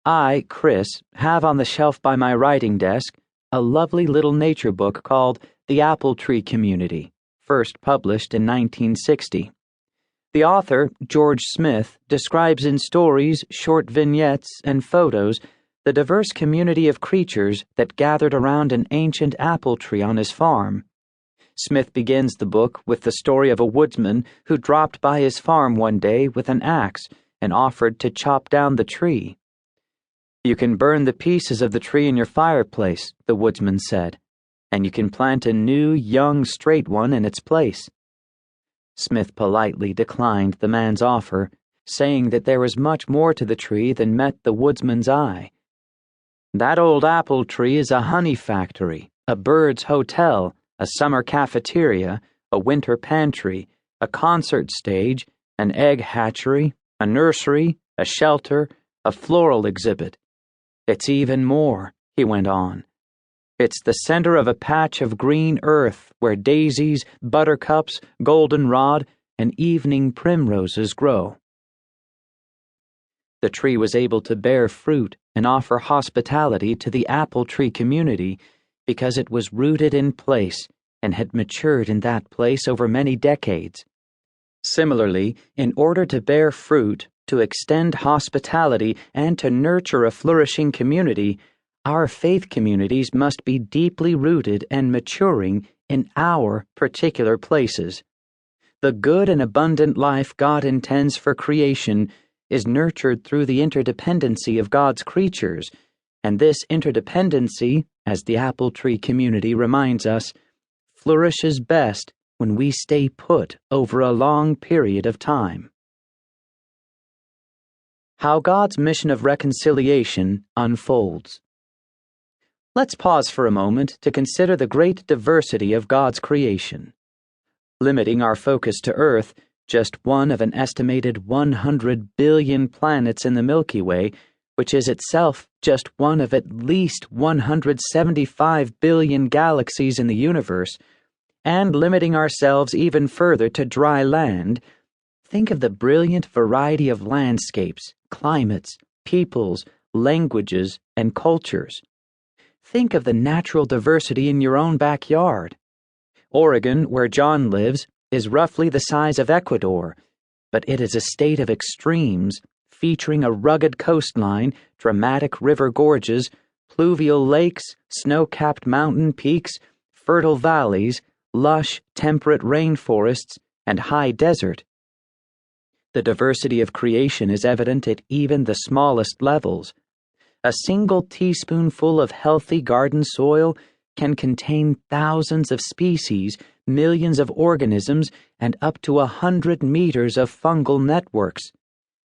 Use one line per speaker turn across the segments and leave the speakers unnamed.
I, Chris, have on the shelf by my writing desk a lovely little nature book called The Apple Tree Community, first published in 1960. The author, George Smith, describes in stories, short vignettes, and photos the diverse community of creatures that gathered around an ancient apple tree on his farm. Smith begins the book with the story of a woodsman who dropped by his farm one day with an axe and offered to chop down the tree. "You can burn the pieces of the tree in your fireplace," the woodsman said, "and you can plant a new, young, straight one in its place." Smith politely declined the man's offer, saying that there was much more to the tree than met the woodsman's eye. "That old apple tree is a honey factory, a bird's hotel, a summer cafeteria, a winter pantry, a concert stage, an egg hatchery, a nursery, a shelter, a floral exhibit. It's even more," he went on. "It's the center of a patch of green earth where daisies, buttercups, goldenrod, and evening primroses grow." The tree was able to bear fruit and offer hospitality to the apple tree community because it was rooted in place and had matured in that place over many decades. Similarly, in order to bear fruit, to extend hospitality, and to nurture a flourishing community, our faith communities must be deeply rooted and maturing in our particular places. The good and abundant life God intends for creation is nurtured through the interdependency of God's creatures, and this interdependency, as the apple tree community reminds us, flourishes best when we stay put over a long period of time. How God's mission of reconciliation unfolds. Let's pause for a moment to consider the great diversity of God's creation. Limiting our focus to Earth, just one of an estimated 100 billion planets in the Milky Way, which is itself just one of at least 175 billion galaxies in the universe, and limiting ourselves even further to dry land, think of the brilliant variety of landscapes, climates, peoples, languages, and cultures. Think of the natural diversity in your own backyard. Oregon, where John lives, is roughly the size of Ecuador, but it is a state of extremes, featuring a rugged coastline, dramatic river gorges, pluvial lakes, snow-capped mountain peaks, fertile valleys, lush, temperate rainforests, and high desert. The diversity of creation is evident at even the smallest levels. A single teaspoonful of healthy garden soil can contain thousands of species, millions of organisms, and up to 100 meters of fungal networks.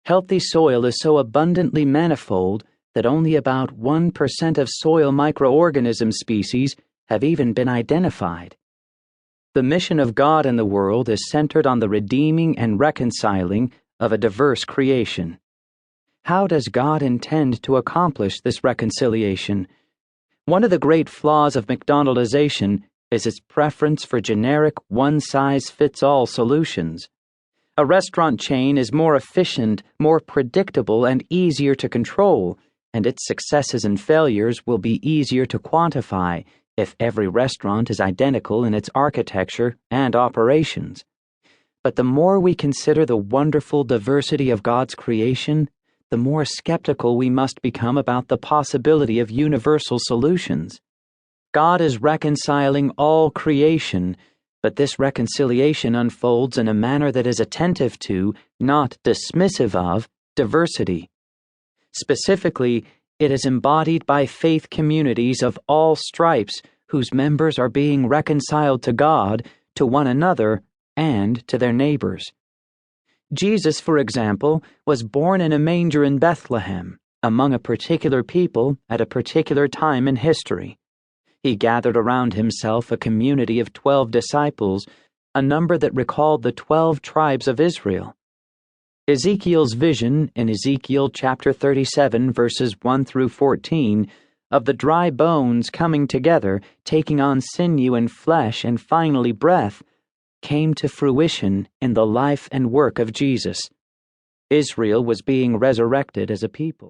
Healthy soil is so abundantly manifold that only about 1% of soil microorganism species have even been identified. The mission of God in the world is centered on the redeeming and reconciling of a diverse creation. How does God intend to accomplish this reconciliation? One of the great flaws of McDonaldization is its preference for generic one-size-fits-all solutions. A restaurant chain is more efficient, more predictable, and easier to control, and its successes and failures will be easier to quantify if every restaurant is identical in its architecture and operations. But the more we consider the wonderful diversity of God's creation, the more skeptical we must become about the possibility of universal solutions. God is reconciling all creation, but this reconciliation unfolds in a manner that is attentive to, not dismissive of, diversity. Specifically, it is embodied by faith communities of all stripes whose members are being reconciled to God, to one another, and to their neighbors. Jesus, for example, was born in a manger in Bethlehem, among a particular people at a particular time in history. He gathered around himself a community of 12 disciples, a number that recalled the 12 tribes of Israel. Ezekiel's vision in Ezekiel chapter 37, verses 1 through 14, of the dry bones coming together, taking on sinew and flesh and finally breath, came to fruition in the life and work of Jesus. Israel was being resurrected as a people.